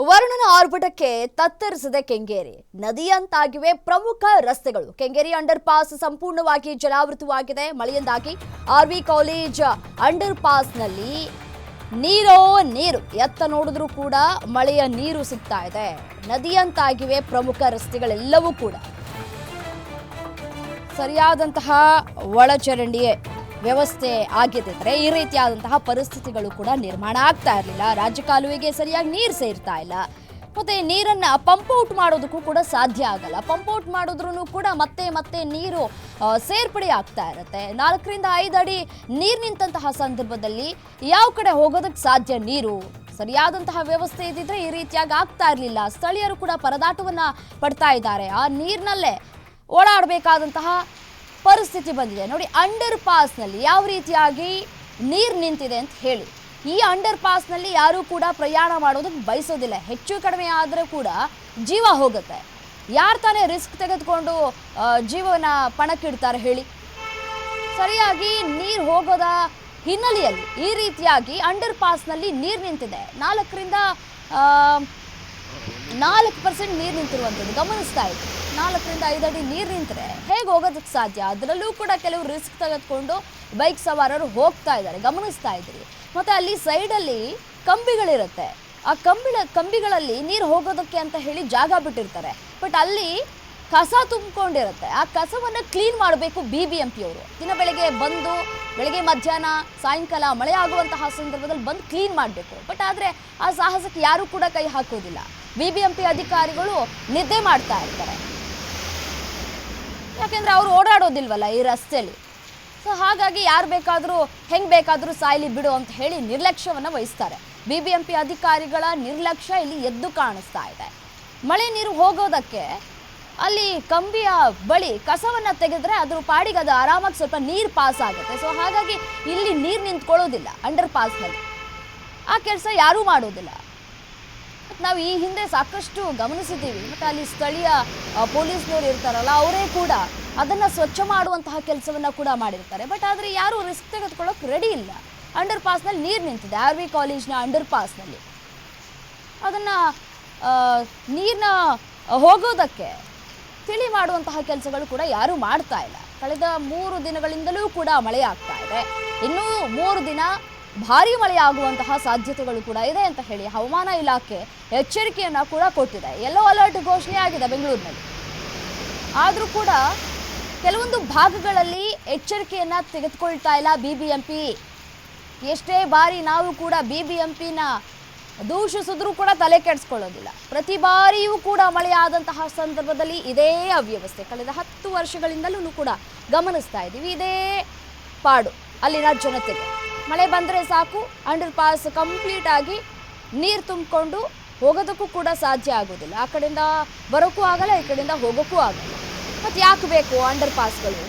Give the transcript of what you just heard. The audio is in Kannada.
ವರುಣನ ಆರ್ಭಟಕ್ಕೆ ತತ್ತರಿಸಿದೆ ಕೆಂಗೇರಿ. ನದಿಯಂತಾಗಿವೆ ಪ್ರಮುಖ ರಸ್ತೆಗಳು. ಕೆಂಗೇರಿ ಅಂಡರ್ ಪಾಸ್ ಸಂಪೂರ್ಣವಾಗಿ ಜಲಾವೃತವಾಗಿದೆ. ಮಳೆಯಿಂದಾಗಿ ಆರ್ವಿ ಕಾಲೇಜ್ ಅಂಡರ್ ಪಾಸ್ನಲ್ಲಿ ನೀರು ಎತ್ತ ನೋಡಿದ್ರೂ ಕೂಡ ಮಳೆಯ ನೀರು ಸಿಗ್ತಾ ಇದೆ. ನದಿಯಂತಾಗಿವೆ ಪ್ರಮುಖ ರಸ್ತೆಗಳೆಲ್ಲವೂ ಕೂಡ. ಸರಿಯಾದಂತಹ ಒಳಚರಂಡಿಯೇ ವ್ಯವಸ್ಥೆ ಆಗಿದ್ದರೆ ಈ ರೀತಿಯಾದಂತಹ ಪರಿಸ್ಥಿತಿಗಳು ಕೂಡ ನಿರ್ಮಾಣ ಆಗ್ತಾ ಇರಲಿಲ್ಲ. ರಾಜ್ಯ ಕಾಲುವೆಗೆ ಸರಿಯಾಗಿ ನೀರು ಸೇರ್ತಾ ಇಲ್ಲ. ಮತ್ತೆ ನೀರನ್ನ ಪಂಪ್ ಔಟ್ ಮಾಡೋದಕ್ಕೂ ಕೂಡ ಸಾಧ್ಯ ಆಗಲ್ಲ. ಪಂಪ್ ಔಟ್ ಮಾಡಿದ್ರೂ ಕೂಡ ಮತ್ತೆ ನೀರು ಸೇರ್ಪಡೆ ಆಗ್ತಾ ಇರುತ್ತೆ. 4 ರಿಂದ 5 ಅಡಿ ನೀರು ನಿಂತಹ ಸಂದರ್ಭದಲ್ಲಿ ಯಾವ ಕಡೆ ಹೋಗೋದಕ್ಕೆ ಸಾಧ್ಯ? ನೀರು ಸರಿಯಾದಂತಹ ವ್ಯವಸ್ಥೆ ಇದ್ದಿದ್ರೆ ಈ ರೀತಿಯಾಗಿ ಆಗ್ತಾ ಇರಲಿಲ್ಲ. ಸ್ಥಳೀಯರು ಕೂಡ ಪರದಾಟವನ್ನ ಪಡ್ತಾ ಇದ್ದಾರೆ. ಆ ನೀರಿನಲ್ಲೇ ಓಡಾಡಬೇಕಾದಂತಹ ಪರಿಸ್ಥಿತಿ ಬಂದಿದೆ. ನೋಡಿ, ಅಂಡರ್ ಪಾಸ್ನಲ್ಲಿ ಯಾವ ರೀತಿಯಾಗಿ ನೀರು ನಿಂತಿದೆ ಅಂತ ಹೇಳಿ. ಈ ಅಂಡರ್ ಪಾಸ್ನಲ್ಲಿ ಯಾರೂ ಕೂಡ ಪ್ರಯಾಣ ಮಾಡೋದಕ್ಕೆ ಬಯಸೋದಿಲ್ಲ. ಹೆಚ್ಚು ಕಡಿಮೆ ಆದರೆ ಕೂಡ ಜೀವ ಹೋಗುತ್ತೆ. ಯಾರು ತಾನೇ ರಿಸ್ಕ್ ತೆಗೆದುಕೊಂಡು ಜೀವನ ಪಣಕ್ಕಿಡ್ತಾರೆ ಹೇಳಿ? ಸರಿಯಾಗಿ ನೀರು ಹೋಗೋದ ಹಿನ್ನೆಲೆಯಲ್ಲಿ ಈ ರೀತಿಯಾಗಿ ಅಂಡರ್ ಪಾಸ್ನಲ್ಲಿ ನೀರು ನಿಂತಿದೆ. 4 ರಿಂದ 4% ನೀರು ನಿಂತಿರುವಂಥದ್ದು ಗಮನಿಸ್ತಾ ಇದ್ದೀವಿ. 4 ರಿಂದ 5 ಅಡಿ ನೀರು ನಿಂತರೆ ಹೇಗೆ ಹೋಗೋದಕ್ಕೆ ಸಾಧ್ಯ? ಅದರಲ್ಲೂ ಕೂಡ ಕೆಲವು ರಿಸ್ಕ್ ತೆಗೆದುಕೊಂಡು ಬೈಕ್ ಸವಾರರು ಹೋಗ್ತಾ ಇದ್ದಾರೆ, ಗಮನಿಸ್ತಾ ಇದ್ದೀರಿ. ಮತ್ತು ಅಲ್ಲಿ ಸೈಡಲ್ಲಿ ಕಂಬಿಗಳಿರುತ್ತೆ. ಆ ಕಂಬಿಗಳಲ್ಲಿ ನೀರು ಹೋಗೋದಕ್ಕೆ ಅಂತ ಹೇಳಿ ಜಾಗ ಬಿಟ್ಟಿರ್ತಾರೆ. ಬಟ್ ಅಲ್ಲಿ ಕಸ ತುಂಬಿಕೊಂಡಿರುತ್ತೆ. ಆ ಕಸವನ್ನು ಕ್ಲೀನ್ ಮಾಡಬೇಕು BBMP ಅವರು. ದಿನ ಬೆಳಗ್ಗೆ ಮಧ್ಯಾಹ್ನ ಸಾಯಂಕಾಲ ಮಳೆ ಆಗುವಂತಹ ಸಂದರ್ಭದಲ್ಲಿ ಬಂದು ಕ್ಲೀನ್ ಮಾಡಬೇಕು. ಬಟ್ ಆದರೆ ಆ ಸಾಹಸಕ್ಕೆ ಯಾರೂ ಕೂಡ ಕೈ ಹಾಕೋದಿಲ್ಲ. BBMP ಅಧಿಕಾರಿಗಳು ನಿದ್ದೆ ಮಾಡ್ತಾ ಇರ್ತಾರೆ. ಯಾಕೆಂದರೆ ಅವರು ಓಡಾಡೋದಿಲ್ವಲ್ಲ ಈ ರಸ್ತೆಯಲ್ಲಿ. ಸೊ ಹಾಗಾಗಿ ಯಾರು ಬೇಕಾದರೂ ಹೆಂಗೆ ಬೇಕಾದರೂ ಸಾಯಲಿ ಬಿಡು ಅಂತ ಹೇಳಿ ನಿರ್ಲಕ್ಷ್ಯವನ್ನು ವಹಿಸ್ತಾರೆ. BBMP ಅಧಿಕಾರಿಗಳ ನಿರ್ಲಕ್ಷ್ಯ ಇಲ್ಲಿ ಎದ್ದು ಕಾಣಿಸ್ತಾ ಇದೆ. ಮಳೆ ನೀರು ಹೋಗೋದಕ್ಕೆ ಅಲ್ಲಿ ಕಂಬಿಯ ಬಳಿ ಕಸವನ್ನು ತೆಗೆದ್ರೆ ಅದ್ರ ಪಾಡಿಗೆ ಅದು ಆರಾಮಾಗಿ ಸ್ವಲ್ಪ ನೀರು ಪಾಸ್ ಆಗುತ್ತೆ. ಸೊ ಹಾಗಾಗಿ ಇಲ್ಲಿ ನೀರು ನಿಂತ್ಕೊಳ್ಳೋದಿಲ್ಲ ಅಂಡರ್ ಪಾಸ್ನಲ್ಲಿ. ಆ ಕೆಲಸ ಯಾರೂ ಮಾಡೋದಿಲ್ಲ. ನಾವು ಈ ಹಿಂದೆ ಸಾಕಷ್ಟು ಗಮನಿಸಿದ್ದೀವಿ. ಮತ್ತು ಅಲ್ಲಿ ಸ್ಥಳೀಯ ಪೊಲೀಸ್ನವರು ಇರ್ತಾರಲ್ಲ, ಅವರೇ ಕೂಡ ಅದನ್ನು ಸ್ವಚ್ಛ ಮಾಡುವಂತಹ ಕೆಲಸವನ್ನು ಕೂಡ ಮಾಡಿರ್ತಾರೆ. ಬಟ್ ಆದರೆ ಯಾರೂ ರಿಸ್ಕ್ ತೆಗೆದುಕೊಳ್ಳೋಕೆ ರೆಡಿ ಇಲ್ಲ. ಅಂಡರ್ ಪಾಸ್ನಲ್ಲಿ ನೀರು ನಿಂತಿದೆ. ಆರ್ವಿ ಕಾಲೇಜ್ನ ಅಂಡರ್ ಪಾಸ್ನಲ್ಲಿ ಅದನ್ನು ನೀರನ್ನ ಹೋಗೋದಕ್ಕೆ ತಿಳಿ ಮಾಡುವಂತಹ ಕೆಲಸಗಳು ಕೂಡ ಯಾರೂ ಮಾಡ್ತಾ ಇಲ್ಲ. ಕಳೆದ 3 ದಿನಗಳಿಂದಲೂ ಕೂಡ ಮಳೆ ಆಗ್ತಾ ಇದೆ. ಇನ್ನೂ 3 ದಿನ ಭಾರೀ ಮಳೆ ಆಗುವಂತಹ ಸಾಧ್ಯತೆಗಳು ಕೂಡ ಇದೆ ಅಂತ ಹೇಳಿ ಹವಾಮಾನ ಇಲಾಖೆ ಎಚ್ಚರಿಕೆಯನ್ನು ಕೂಡ ಕೊಟ್ಟಿದೆ. ಯೆಲ್ಲೋ ಅಲರ್ಟ್ ಘೋಷಣೆ ಆಗಿದೆ ಬೆಂಗಳೂರಿನಲ್ಲಿ. ಆದರೂ ಕೂಡ ಕೆಲವೊಂದು ಭಾಗಗಳಲ್ಲಿ ಎಚ್ಚರಿಕೆಯನ್ನು ತೆಗೆದುಕೊಳ್ತಾ ಇಲ್ಲ BBMP. ಎಷ್ಟೇ ಬಾರಿ ನಾವು ಕೂಡ BBMPನ ದೂಷಿಸಿದ್ರೂ ಕೂಡ ತಲೆ ಕೆಡಿಸ್ಕೊಳ್ಳೋದಿಲ್ಲ. ಪ್ರತಿ ಬಾರಿಯೂ ಕೂಡ ಮಳೆ ಆದಂತಹ ಸಂದರ್ಭದಲ್ಲಿ ಇದೇ ಅವ್ಯವಸ್ಥೆ ಕಳೆದ 10 ವರ್ಷಗಳಿಂದಲೂ ಕೂಡ ಗಮನಿಸ್ತಾ ಇದ್ದೀವಿ. ಇದೇ ಪಾಡು ಅಲ್ಲಿನ ಜನತೆಗೆ. ಮಳೆ ಬಂದರೆ ಸಾಕು, ಅಂಡರ್ ಪಾಸ್ ಕಂಪ್ಲೀಟ್ ಆಗಿ ನೀರು ತುಂಬಿಕೊಂಡು ಹೋಗೋದಕ್ಕೂ ಕೂಡ ಸಾಧ್ಯ ಆಗೋದಿಲ್ಲ. ಆ ಕಡೆಯಿಂದ ಬರೋಕ್ಕೂ ಆಗಲ್ಲ, ಈ ಕಡೆಯಿಂದ ಹೋಗೋಕ್ಕೂ ಆಗಲ್ಲ. ಮತ್ತು ಯಾಕೆ ಬೇಕು ಅಂಡರ್ ಪಾಸ್ಗಳು?